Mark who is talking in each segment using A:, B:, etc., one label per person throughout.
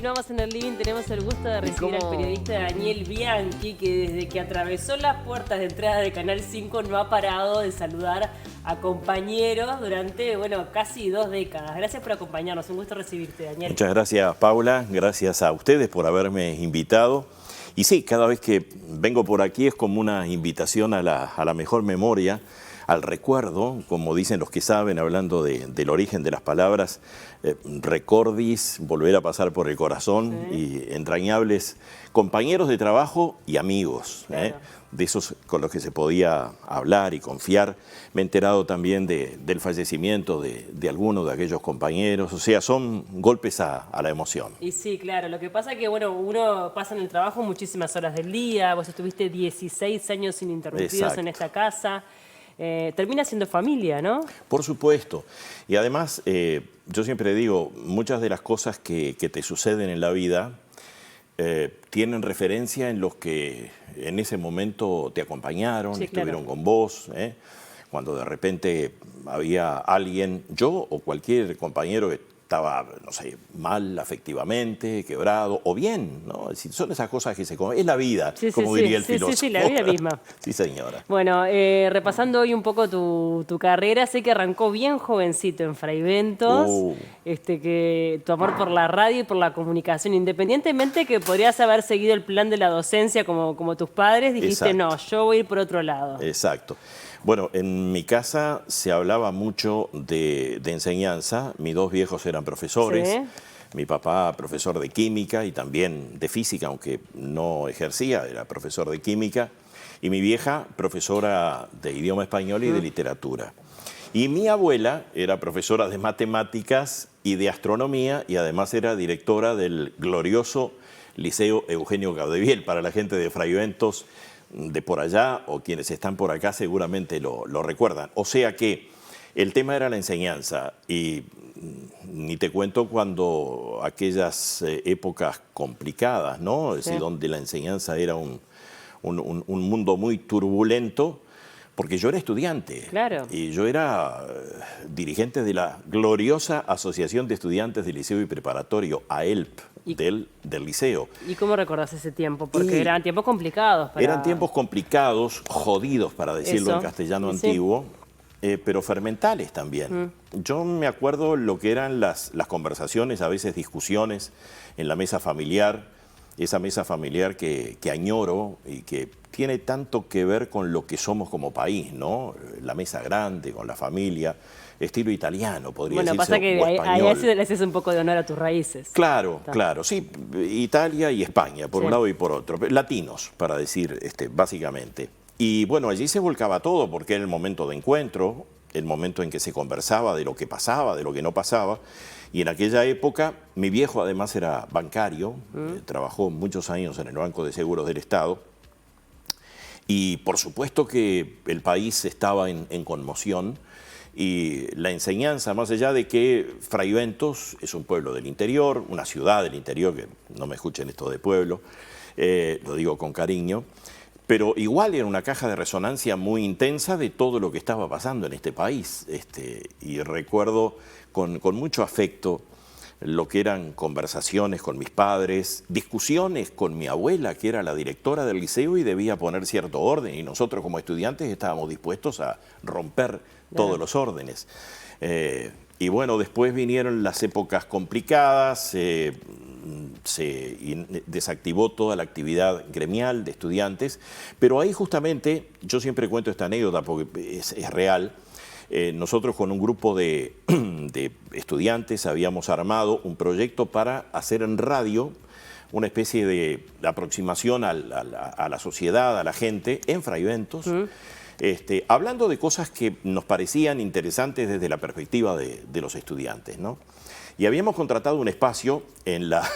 A: Continuamos en el living, tenemos el gusto de recibir al periodista Daniel Bianchi, que desde que atravesó las puertas de entrada de Canal 5 no ha parado de saludar a compañeros durante, casi 2 décadas. Gracias por acompañarnos, un gusto recibirte, Daniel.
B: Muchas gracias, Paula, gracias a ustedes por haberme invitado. Y sí, cada vez que vengo por aquí es como una invitación a la mejor memoria, al recuerdo, como dicen los que saben, hablando del origen de las palabras, recordis, volver a pasar por el corazón, y entrañables compañeros de trabajo y amigos,
A: claro.
B: de esos con los que se podía hablar y confiar. Me he enterado también del fallecimiento de algunos de aquellos compañeros, o sea, son golpes a la emoción.
A: Y sí, claro, lo que pasa es que uno pasa en el trabajo muchísimas horas del día, vos estuviste 16 años ininterrumpidos
B: Exacto.
A: en esta casa. Termina siendo familia, ¿no?
B: Por supuesto. Y además, yo siempre digo, muchas de las cosas que te suceden en la vida tienen referencia en los que en ese momento te acompañaron,
A: sí,
B: estuvieron
A: claro.
B: con vos. Cuando de repente había alguien, yo o cualquier compañero que estaba, no sé, mal afectivamente, quebrado, o bien, ¿no? Es decir, son esas cosas que se comen. Es la vida, como diría el filósofo.
A: Sí, la vida misma.
B: Sí, señora.
A: Bueno, repasando hoy un poco tu carrera, sé que arrancó bien jovencito en Fraiventos, que tu amor por la radio y por la comunicación, independientemente que podrías haber seguido el plan de la docencia como tus padres, dijiste,
B: Exacto.
A: no, yo voy a ir por otro lado.
B: Exacto. Bueno, en mi casa se hablaba mucho de enseñanza. Mis dos viejos eran profesores.
A: Sí.
B: Mi papá, profesor de química y también de física, aunque no ejercía, era profesor de química. Y mi vieja, profesora de idioma español y de literatura. Y mi abuela era profesora de matemáticas y de astronomía y además era directora del glorioso Liceo Eugenio Gaudeviel. Para la gente de Fraiventos, de por allá, o quienes están por acá seguramente lo recuerdan. O sea que el tema era la enseñanza, y ni te cuento cuando aquellas épocas complicadas, ¿no? Es decir, donde la enseñanza era un mundo muy turbulento, porque yo era estudiante.
A: Claro.
B: Y yo era dirigente de la gloriosa Asociación de Estudiantes del Liceo y Preparatorio, AELP, del liceo.
A: ¿Y cómo recordás ese tiempo? Porque eran tiempos complicados.
B: Eran tiempos complicados, jodidos, para decirlo en castellano antiguo, pero fermentales también. Yo me acuerdo lo que eran las conversaciones, a veces discusiones en la mesa familiar, esa mesa familiar que añoro y que tiene tanto que ver con lo que somos como país, ¿no? La mesa grande, con la familia, estilo italiano, podría decirse,
A: pasa que
B: o
A: ahí
B: español.
A: le haces un poco de honor a tus raíces.
B: Claro, claro, sí, Italia y España, por un lado y por otro, latinos, para decir básicamente. Y bueno, allí se volcaba todo, porque era el momento de encuentro, el momento en que se conversaba de lo que pasaba, de lo que no pasaba. Y en aquella época, mi viejo además era bancario, trabajó muchos años en el Banco de Seguros del Estado. Y por supuesto que el país estaba en conmoción. Y la enseñanza, más allá de que Fraiventos es un pueblo del interior, una ciudad del interior, que no me escuchen esto de pueblo, lo digo con cariño, pero igual era una caja de resonancia muy intensa de todo lo que estaba pasando en este país. Y recuerdo con mucho afecto lo que eran conversaciones con mis padres, discusiones con mi abuela, que era la directora del liceo y debía poner cierto orden, y nosotros como estudiantes estábamos dispuestos a romper todos los órdenes. Y bueno, después vinieron las épocas complicadas, se desactivó toda la actividad gremial de estudiantes, pero ahí justamente, yo siempre cuento esta anécdota porque es real. Nosotros con un grupo de estudiantes habíamos armado un proyecto para hacer en radio una especie de aproximación a la sociedad, a la gente, en Fraiventos, hablando de cosas que nos parecían interesantes desde la perspectiva de los estudiantes, ¿no? Y habíamos contratado un espacio en la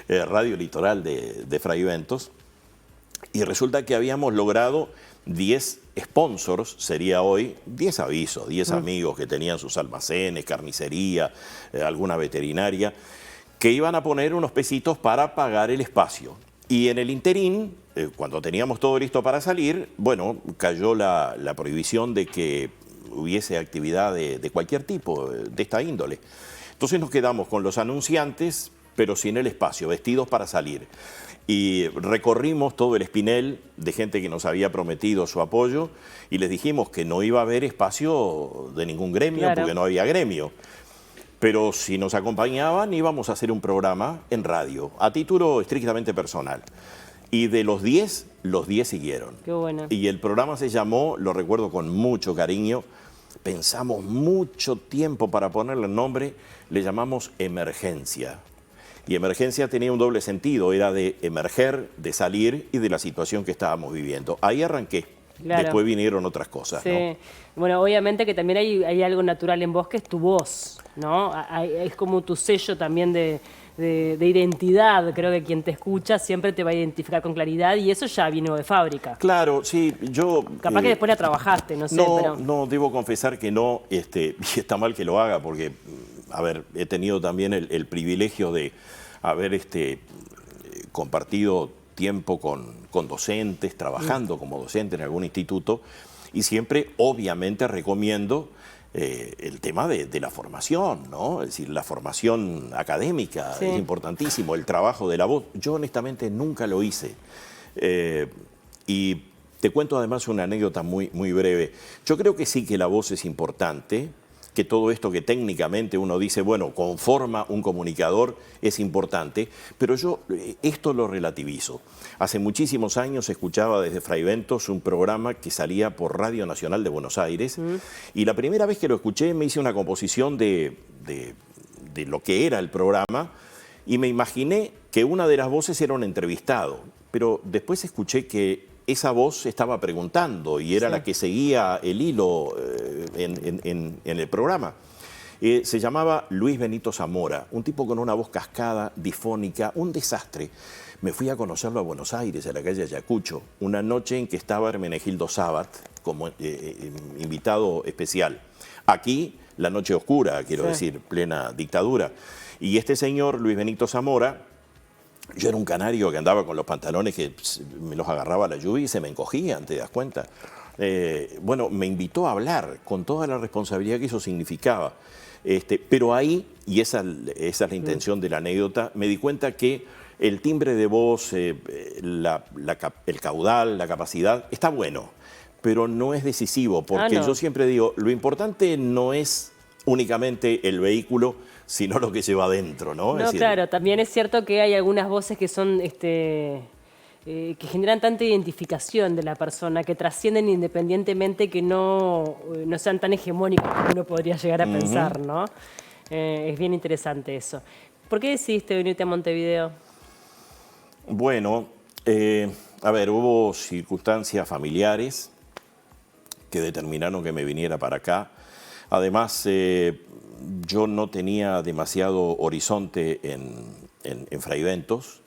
B: radio litoral de Fraiventos, y resulta que habíamos logrado 10 sponsors, sería hoy, 10 avisos, 10 amigos que tenían sus almacenes, carnicería, alguna veterinaria, que iban a poner unos pesitos para pagar el espacio. Y en el interín, cuando teníamos todo listo para salir, bueno, cayó la prohibición de que hubiese actividad de cualquier tipo, de esta índole. Entonces nos quedamos con los anunciantes pero sin el espacio, vestidos para salir. Y recorrimos todo el espinel de gente que nos había prometido su apoyo y les dijimos que no iba a haber espacio de ningún gremio,
A: Claro.
B: porque no había gremio. Pero si nos acompañaban íbamos a hacer un programa en radio, a título estrictamente personal. Y de los 10 siguieron.
A: Qué bueno.
B: Y el programa se llamó, lo recuerdo con mucho cariño, pensamos mucho tiempo para ponerle el nombre, le llamamos Emergencia. Y emergencia tenía un doble sentido, era de emerger, de salir y de la situación que estábamos viviendo. Ahí arranqué,
A: Claro.
B: después vinieron otras cosas,
A: Sí.
B: ¿no?
A: Bueno, obviamente que también hay algo natural en vos que es tu voz, ¿no? Es como tu sello también de identidad. Creo que quien te escucha siempre te va a identificar con claridad y eso ya vino de fábrica.
B: Claro, sí, yo...
A: Capaz que después la trabajaste, no sé, pero...
B: No, debo confesar que no, y está mal que lo haga porque, a ver, he tenido también el privilegio de haber compartido tiempo con docentes, trabajando como docente en algún instituto, y siempre, obviamente, recomiendo el tema de la formación, ¿no? Es decir, la formación académica
A: Sí.
B: es importantísimo, el trabajo de la voz. Yo, honestamente, nunca lo hice. Y te cuento además una anécdota muy, muy breve. Yo creo que sí que la voz es importante, que todo esto que técnicamente uno dice, bueno, conforma un comunicador, es importante, pero yo esto lo relativizo. Hace muchísimos años escuchaba desde Fraiventos un programa que salía por Radio Nacional de Buenos Aires, y la primera vez que lo escuché me hice una composición de lo que era el programa, y me imaginé que una de las voces era un entrevistado, pero después escuché que esa voz estaba preguntando y era
A: Sí.
B: la que seguía el hilo en el programa. Se llamaba Luis Benito Zamora, un tipo con una voz cascada, difónica, un desastre. Me fui a conocerlo a Buenos Aires, a la calle Ayacucho, una noche en que estaba Hermenegildo Sabat como invitado especial. Aquí, la noche oscura, quiero
A: Sí.
B: decir, plena dictadura. Y este señor, Luis Benito Zamora, yo era un canario que andaba con los pantalones que me los agarraba la lluvia y se me encogían, ¿te das cuenta? Bueno, me invitó a hablar con toda la responsabilidad que eso significaba. Pero ahí, y esa es la intención de la anécdota, me di cuenta que el timbre de voz, el caudal, la capacidad, está bueno, pero no es decisivo, porque
A: no.
B: yo siempre digo, lo importante no es únicamente el vehículo, sino lo que lleva adentro, ¿no?
A: No,
B: Es decir,
A: claro, también es cierto que hay algunas voces que son que generan tanta identificación de la persona, que trascienden independientemente que no sean tan hegemónicos como uno podría llegar a pensar, ¿no? Es bien interesante eso. ¿Por qué decidiste venirte a Montevideo?
B: Bueno, a ver, hubo circunstancias familiares que determinaron que me viniera para acá. Además, yo no tenía demasiado horizonte en Fraiventos.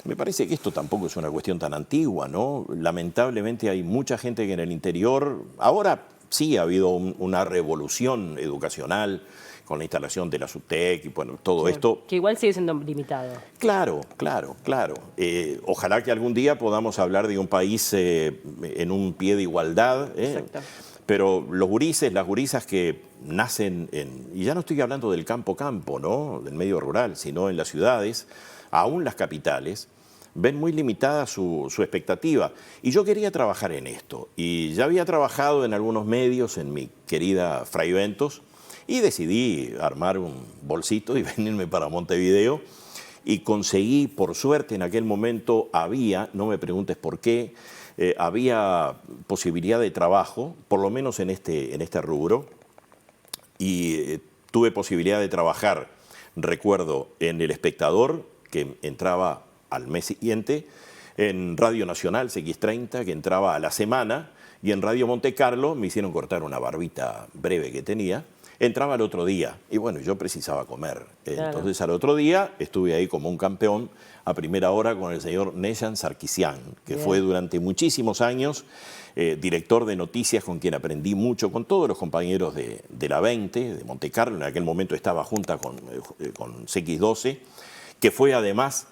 B: Me parece que esto tampoco es una cuestión tan antigua, ¿no? Lamentablemente hay mucha gente que en el interior, ahora sí ha habido una revolución educacional con la instalación de la SUTEC y bueno, todo esto.
A: Que igual sigue siendo limitado.
B: Claro, claro, claro. Ojalá que algún día podamos hablar de un país en un pie de igualdad.
A: Exacto.
B: Pero los gurises, las gurisas que nacen y ya no estoy hablando del campo, ¿no? Del medio rural, sino en las ciudades, aún las capitales, ven muy limitada su expectativa. Y yo quería trabajar en esto. Y ya había trabajado en algunos medios, en mi querida Fraiventos, y decidí armar un bolsito y venirme para Montevideo. Y conseguí, por suerte, en aquel momento había, no me preguntes por qué, había posibilidad de trabajo, por lo menos en este rubro, y tuve posibilidad de trabajar, recuerdo, en El Espectador, que entraba al mes siguiente, en Radio Nacional CX30, que entraba a la semana, y en Radio Monte Carlo me hicieron cortar una barbita breve que tenía, entraba al otro día, y bueno, yo precisaba comer.
A: Claro.
B: Entonces al otro día estuve ahí como un campeón a primera hora con el señor Neyan Sarkisian, que
A: Bien.
B: fue durante muchísimos años director de noticias con quien aprendí mucho, con todos los compañeros de la 20, de Monte Carlo, en aquel momento estaba junta con CX12, que fue además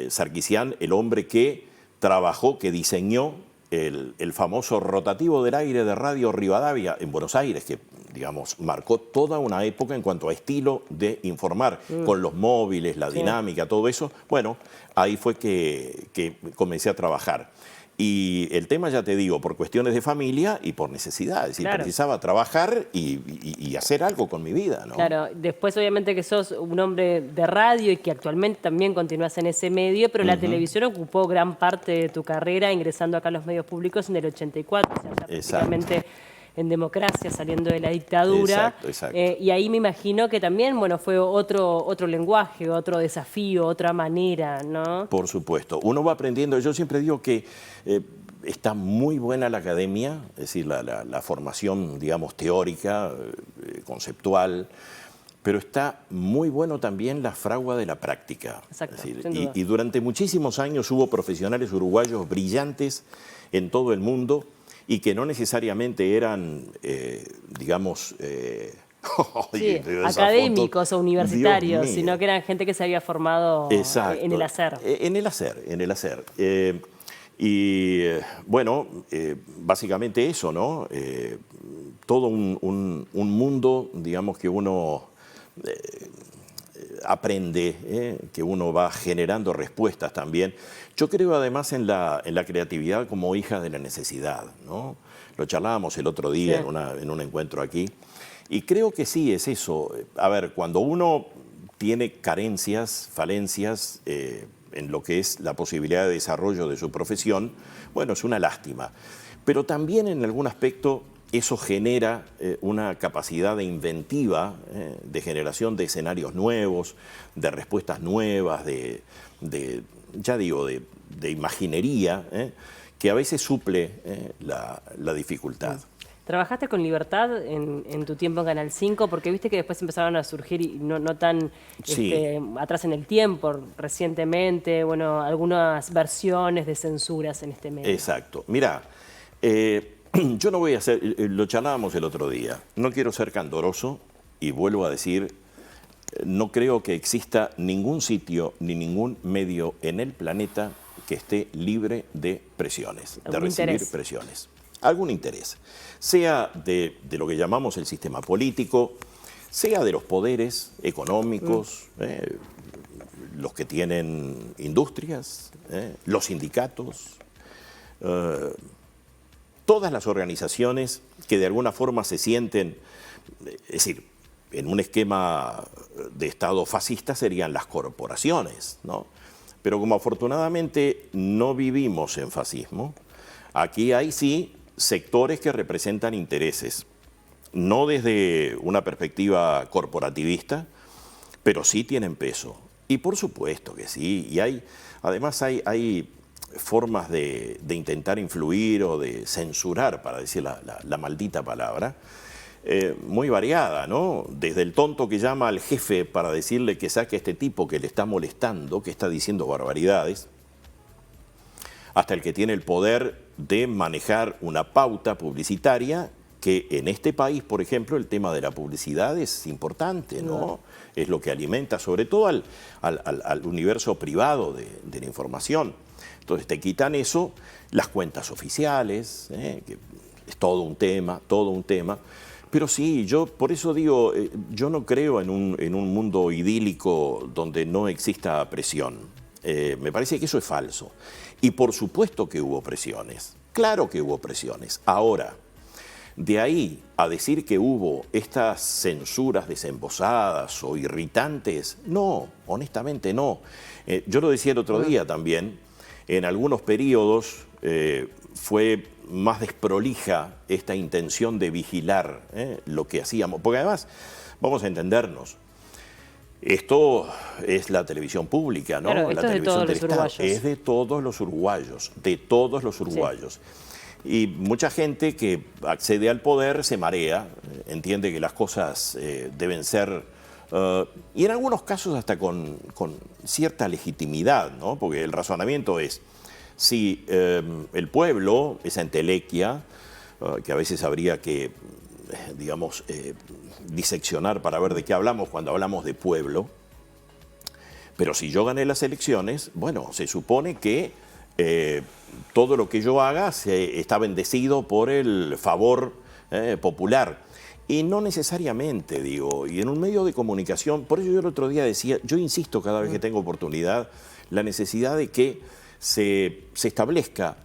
B: Sarkisian el hombre que trabajó, que diseñó el famoso rotativo del aire de Radio Rivadavia en Buenos Aires, que digamos, marcó toda una época en cuanto a estilo de informar, con los móviles, la dinámica, todo eso. Bueno, ahí fue que comencé a trabajar. Y el tema, ya te digo, por cuestiones de familia y por necesidad. Es decir, precisaba trabajar y hacer algo con mi vida, ¿no?
A: Claro, después obviamente que sos un hombre de radio y que actualmente también continúas en ese medio, pero la televisión ocupó gran parte de tu carrera ingresando acá a los medios públicos en el 84, o sea, ya prácticamente en democracia, saliendo de la dictadura.
B: Exacto.
A: Y ahí me imagino que también, bueno, fue otro lenguaje, otro desafío, otra manera, ¿no?
B: Por supuesto. Uno va aprendiendo. Yo siempre digo que está muy buena la academia, es decir, la formación, digamos, teórica, conceptual, pero está muy bueno también la fragua de la práctica.
A: Exacto,
B: Es decir,
A: sin duda.
B: y durante muchísimos años hubo profesionales uruguayos brillantes en todo el mundo y que no necesariamente eran, digamos...
A: Sí, académicos o universitarios, sino que eran gente que se había formado en el hacer.
B: En el hacer. Bueno, básicamente eso, ¿no? Todo un mundo, digamos, que uno aprende, que uno va generando respuestas también. Yo creo además en la creatividad como hija de la necesidad, ¿no? Lo charlábamos el otro día en un encuentro aquí. Y creo que sí, es eso. A ver, cuando uno tiene carencias, falencias en lo que es la posibilidad de desarrollo de su profesión, bueno, es una lástima. Pero también en algún aspecto eso genera una capacidad de inventiva, de generación de escenarios nuevos, de respuestas nuevas, ya digo, de imaginería, que a veces suple la dificultad.
A: ¿Trabajaste con libertad en tu tiempo en Canal 5? Porque viste que después empezaron a surgir, y no tan atrás en el tiempo, recientemente, bueno, algunas versiones de censuras en este medio.
B: Exacto. Mira, yo no voy a hacer, lo charlábamos el otro día, no quiero ser candoroso y vuelvo a decir, no creo que exista ningún sitio ni ningún medio en el planeta que esté libre de presiones, de recibir presiones. Algún interés, sea de lo que llamamos el sistema político, sea de los poderes económicos, los que tienen industrias, los sindicatos, todas las organizaciones que de alguna forma se sienten, es decir, en un esquema de Estado fascista serían las corporaciones, ¿no? Pero como afortunadamente no vivimos en fascismo, aquí hay sí sectores que representan intereses, no desde una perspectiva corporativista, pero sí tienen peso. Y por supuesto que sí, y además hay formas de intentar influir o de censurar, para decir la maldita palabra, muy variada, ¿no? Desde el tonto que llama al jefe para decirle que saque a este tipo que le está molestando, que está diciendo barbaridades, hasta el que tiene el poder de manejar una pauta publicitaria que en este país, por ejemplo, el tema de la publicidad es importante, ¿no? Es lo que alimenta sobre todo al universo privado de la información. Entonces te quitan eso, las cuentas oficiales, que es todo un tema. Pero sí, yo por eso digo, yo no creo en un mundo idílico donde no exista presión. Me parece que eso es falso. Y por supuesto que hubo presiones, claro que hubo presiones. Ahora, de ahí a decir que hubo estas censuras desembosadas o irritantes, no, honestamente no. Yo lo decía el otro día también, en algunos periodos fue más desprolija esta intención de vigilar lo que hacíamos, porque además, vamos a entendernos, esto es la televisión pública, ¿no?
A: Claro,
B: la
A: esto
B: televisión
A: es de todos los uruguayos.
B: Es de todos los uruguayos, de todos los uruguayos. Sí. Y mucha gente que accede al poder se marea, entiende que las cosas deben ser, y en algunos casos hasta con cierta legitimidad, ¿no? Porque el razonamiento es, si el pueblo, esa entelequia, que a veces habría que, digamos, diseccionar para ver de qué hablamos cuando hablamos de pueblo, pero si yo gané las elecciones, bueno, se supone que todo lo que yo haga está bendecido por el favor popular. Y no necesariamente, digo, y en un medio de comunicación, por eso yo el otro día decía, yo insisto cada vez que tengo oportunidad, la necesidad de que se establezca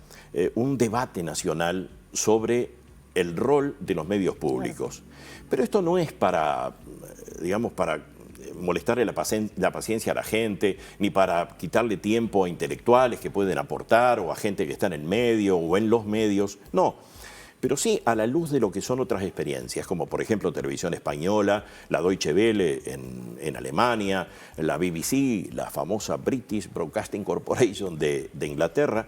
B: un debate nacional sobre el rol de los medios públicos. Pero esto no es para, digamos, para molestarle la paciencia a la gente, ni para quitarle tiempo a intelectuales que pueden aportar, o a gente que está en el medio o en los medios, no. Pero sí a la luz de lo que son otras experiencias, como por ejemplo Televisión Española, la Deutsche Welle en Alemania, la BBC, la famosa British Broadcasting Corporation de Inglaterra,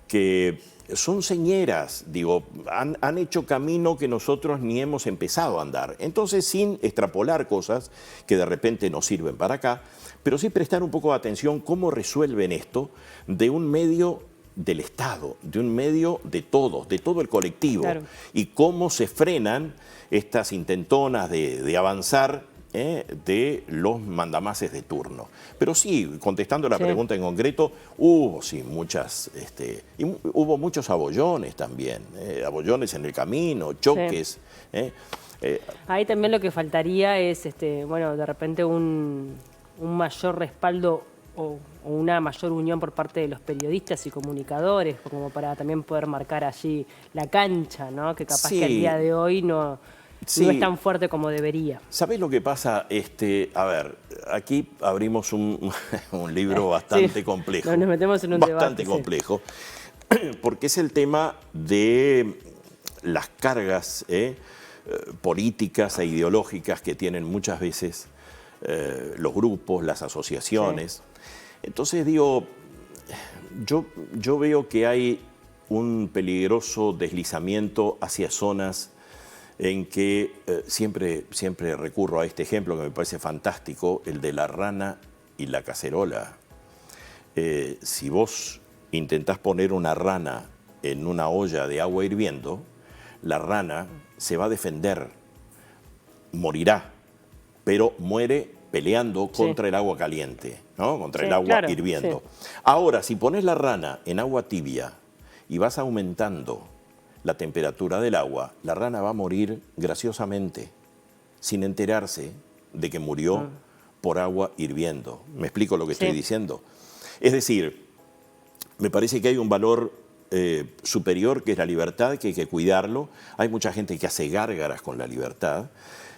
B: que son señeras, digo, han hecho camino que nosotros ni hemos empezado a andar. Entonces, sin extrapolar cosas que de repente nos sirven para acá, pero sí prestar un poco de atención cómo resuelven esto de un medio del Estado, de un medio de todos, de todo el colectivo, claro, y cómo se frenan estas intentonas de avanzar de los mandamases de turno. Pero sí, contestando la pregunta en concreto, hubo sí muchas, y hubo muchos abollones también, abollones en el camino, choques.
A: Ahí también lo que faltaría es, bueno, de repente un mayor respaldo o una mayor unión por parte de los periodistas y comunicadores, como para también poder marcar allí la cancha, ¿no? Que capaz que al día de hoy no es tan fuerte como debería.
B: ¿Sabés lo que pasa? A ver, aquí abrimos un libro bastante complejo.
A: Nos metemos en un debate.
B: Bastante complejo, porque es el tema de las cargas políticas e ideológicas que tienen muchas veces los grupos, las asociaciones. Sí. Entonces digo, yo veo que hay un peligroso deslizamiento hacia zonas en que siempre recurro a este ejemplo que me parece fantástico, el de la rana y la cacerola. Si vos intentás poner una rana en una olla de agua hirviendo, la rana se va a defender, morirá, pero muere peleando contra el agua caliente, ¿no? Contra el agua hirviendo. Ahora, si pones la rana en agua tibia y vas aumentando la temperatura del agua, la rana va a morir graciosamente, sin enterarse de que murió por agua hirviendo. ¿Me explico lo que estoy diciendo? Es decir, me parece que hay un valor superior que es la libertad, que hay que cuidarlo. Hay mucha gente que hace gárgaras con la libertad.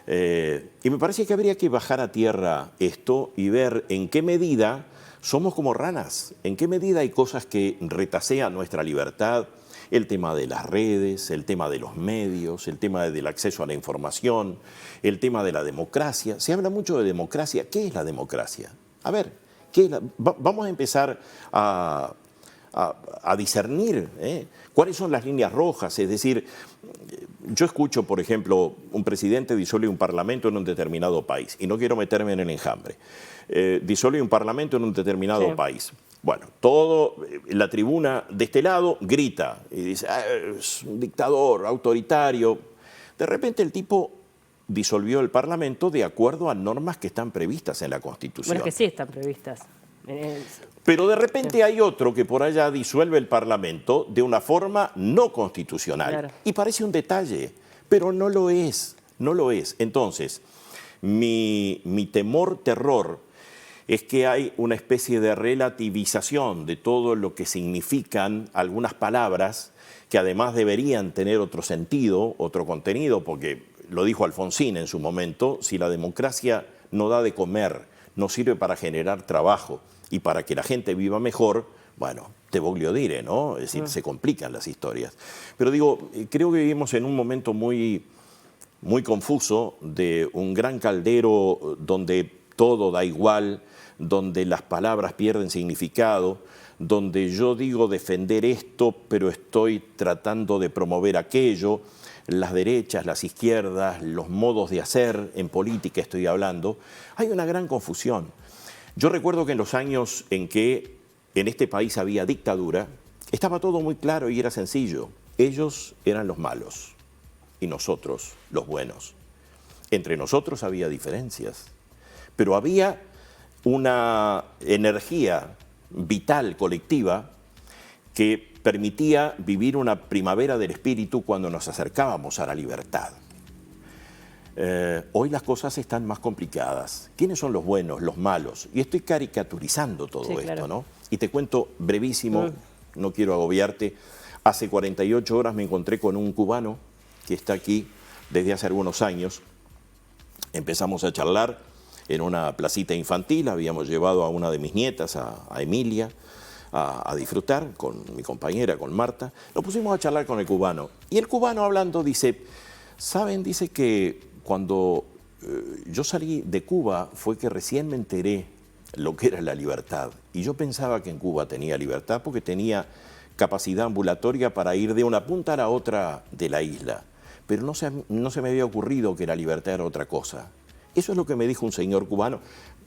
B: Y me parece que habría que bajar a tierra esto y ver en qué medida somos como ranas, en qué medida hay cosas que retasean nuestra libertad, el tema de las redes, el tema de los medios, el tema del acceso a la información, el tema de la democracia. Se habla mucho de democracia. ¿Qué es la democracia? A ver, vamos a empezar a discernir cuáles son las líneas rojas. Es decir, yo escucho, por ejemplo, un presidente disuelve un parlamento en un determinado país, y no quiero meterme en el enjambre, disuelve un parlamento en un determinado país. Bueno, la tribuna de este lado grita y dice, es un dictador, autoritario. De repente el tipo disolvió el parlamento de acuerdo a normas que están previstas en la Constitución.
A: Bueno, que sí están previstas.
B: Pero de repente hay otro que por allá disuelve el Parlamento de una forma no constitucional. Claro. Y parece un detalle, pero no lo es, no lo es. Entonces, mi terror es que hay una especie de relativización de todo lo que significan algunas palabras que además deberían tener otro sentido, otro contenido, porque lo dijo Alfonsín en su momento, si la democracia no da de comer, no sirve para generar trabajo y para que la gente viva mejor, bueno, te voglio dire, ¿no? Es decir, se complican las historias. Pero digo, creo que vivimos en un momento muy confuso, de un gran caldero donde todo da igual, donde las palabras pierden significado, donde yo digo defender esto, pero estoy tratando de promover aquello. Las derechas, las izquierdas, los modos de hacer en política estoy hablando, hay una gran confusión. Yo recuerdo que en los años en que en este país había dictadura, estaba todo muy claro y era sencillo. Ellos eran los malos y nosotros los buenos. Entre nosotros había diferencias, pero había una energía vital colectiva que permitía vivir una primavera del espíritu cuando nos acercábamos a la libertad. Hoy las cosas están más complicadas. ¿Quiénes son los buenos, los malos? Y estoy caricaturizando todo esto, claro, ¿no? Y te cuento brevísimo, no quiero agobiarte. Hace 48 horas me encontré con un cubano que está aquí desde hace algunos años. Empezamos a charlar en una placita infantil, habíamos llevado a una de mis nietas, a Emilia, a disfrutar con mi compañera, con Marta. Nos pusimos a charlar con el cubano. Y el cubano hablando dice, ¿saben? Dice que cuando yo salí de Cuba fue que recién me enteré lo que era la libertad. Y yo pensaba que en Cuba tenía libertad porque tenía capacidad ambulatoria para ir de una punta a la otra de la isla. Pero no se me había ocurrido que la libertad era otra cosa. Eso es lo que me dijo un señor cubano.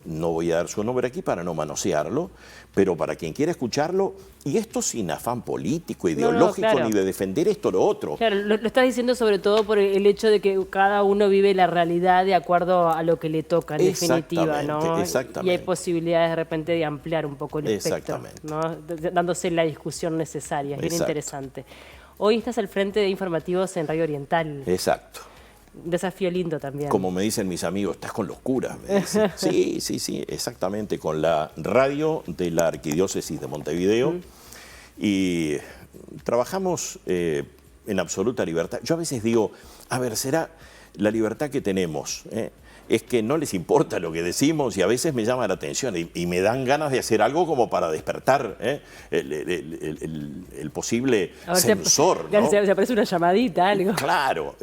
B: No voy a dar su nombre aquí para no manosearlo, pero para quien quiera escucharlo, y esto sin afán político, ideológico, claro, ni de defender esto o lo otro.
A: Claro, lo estás diciendo sobre todo por el hecho de que cada uno vive la realidad de acuerdo a lo que le toca, en definitiva, ¿no?
B: Exactamente.
A: Y hay posibilidades de repente de ampliar un poco el espectro, ¿no? Dándose la discusión necesaria, es bien interesante. Hoy estás al frente de informativos en Radio Oriental.
B: Exacto.
A: Un desafío lindo también.
B: Como me dicen mis amigos, estás con los curas, me dicen. Sí, exactamente, con la radio de la Arquidiócesis de Montevideo. Y trabajamos en absoluta libertad. Yo a veces digo, a ver, ¿será la libertad que tenemos? Es que no les importa lo que decimos y a veces me llama la atención y me dan ganas de hacer algo como para despertar el posible censor, ¿no?
A: Se aparece una llamadita, algo.
B: Claro,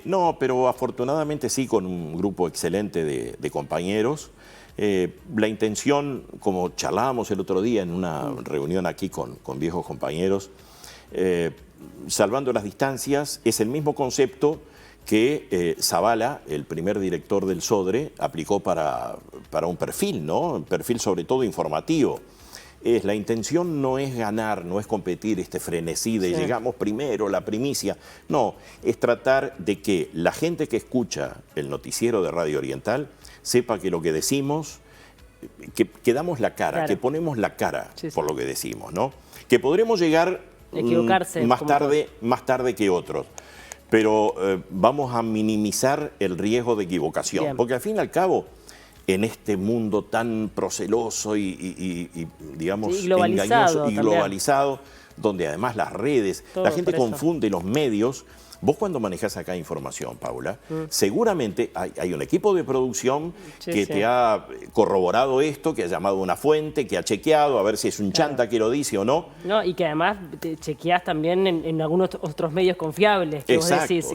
B: no, pero afortunadamente sí, con un grupo excelente de compañeros. La intención, como charlábamos el otro día en una reunión aquí con viejos compañeros, salvando las distancias, es el mismo concepto que Zavala, el primer director del Sodre, aplicó para un perfil, ¿no? Un perfil sobre todo informativo. La intención no es ganar, no es competir, este frenesí de llegamos primero, la primicia. No, es tratar de que la gente que escucha el noticiero de Radio Oriental sepa que lo que decimos, que damos la cara, claro, que ponemos la cara por lo que decimos, ¿no? Que podremos llegar más tarde que otros. Pero vamos a minimizar el riesgo de equivocación. Bien. Porque al fin y al cabo, en este mundo tan proceloso y digamos, engañoso y globalizado, donde además las redes, la gente confunde los medios. Vos cuando manejás acá información, Paula, seguramente hay un equipo de producción que te ha corroborado esto, que ha llamado a una fuente, que ha chequeado a ver si es un chanta que lo dice o no.
A: No, y que además te chequeás también en algunos otros medios confiables. Que vos decís,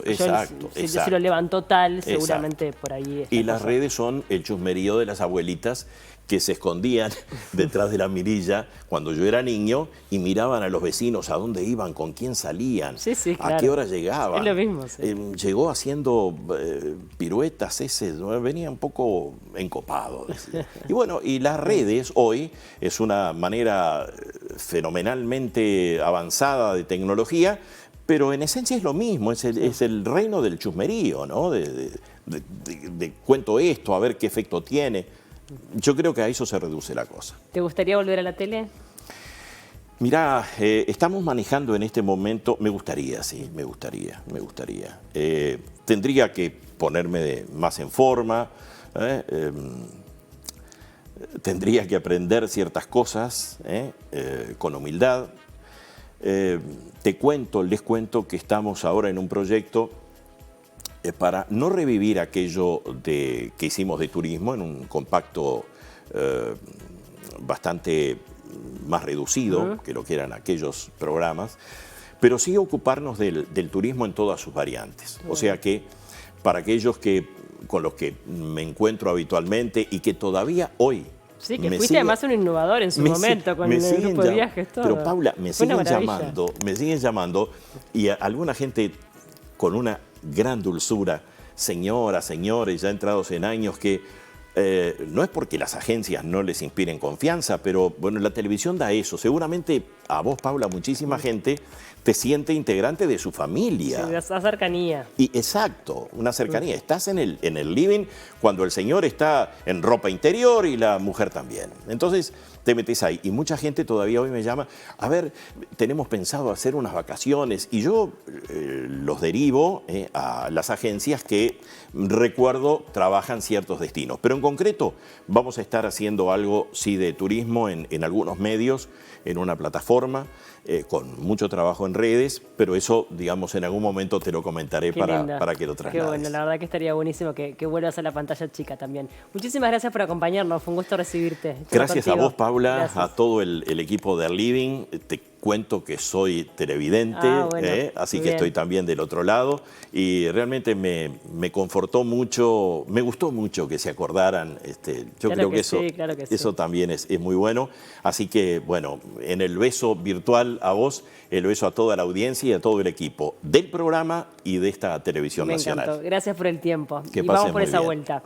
A: si lo levantó tal, seguramente por ahí está.
B: Y las redes son el chusmerío de las abuelitas que se escondían detrás de la mirilla cuando yo era niño y miraban a los vecinos a dónde iban, con quién salían,
A: claro,
B: a qué hora llegaban.
A: Es lo mismo.
B: Llegó haciendo piruetas venía un poco encopado. Decía. Y bueno, y las redes hoy es una manera fenomenalmente avanzada de tecnología, pero en esencia es lo mismo, es el reino del chusmerío, ¿no? De cuento esto, a ver qué efecto tiene. Yo creo que a eso se reduce la cosa.
A: ¿Te gustaría volver a la tele?
B: Mirá, estamos manejando en este momento, me gustaría. Tendría que ponerme más en forma, tendría que aprender ciertas cosas con humildad. Les cuento que estamos ahora en un proyecto para no revivir aquello que hicimos de turismo en un compacto bastante más reducido que lo que eran aquellos programas, pero sí ocuparnos del turismo en todas sus variantes. O sea que para aquellos con los que me encuentro habitualmente y que todavía hoy...
A: Sí, que fuiste además un innovador en su momento con el grupo de viajes, todo.
B: Pero Paula, me siguen llamando y alguna gente con una gran dulzura, señoras, señores, ya entrados en años, que no es porque las agencias no les inspiren confianza, pero bueno, la televisión da eso. Seguramente a vos, Paula, muchísima gente te siente integrante de su familia.
A: Sí, esa cercanía.
B: Exacto, una cercanía. Estás en el living cuando el señor está en ropa interior y la mujer también. Entonces, te metes ahí. Y mucha gente todavía hoy me llama, a ver, tenemos pensado hacer unas vacaciones, y yo los derivo a las agencias que, recuerdo, trabajan ciertos destinos. Pero en concreto vamos a estar haciendo algo, sí, de turismo en algunos medios, en una plataforma, con mucho trabajo en redes, pero eso, digamos, en algún momento te lo comentaré para que lo traslades.
A: Qué bueno, la verdad que estaría buenísimo que vuelvas a la pantalla chica también. Muchísimas gracias por acompañarnos, fue un gusto recibirte.
B: Gracias a vos, Paula,
A: gracias.
B: a todo el equipo de Living. Te cuento que soy televidente,
A: bueno,
B: así que estoy también del otro lado, y realmente me confortó mucho, me gustó mucho que se acordaran. Yo creo que eso también es muy bueno. Así que, bueno, en el beso virtual a vos, el beso a toda la audiencia y a todo el equipo del programa y de esta televisión nacional.
A: Me encantó. Gracias por el tiempo.
B: Que
A: y vamos
B: pasen
A: por
B: muy
A: esa
B: bien.
A: vuelta.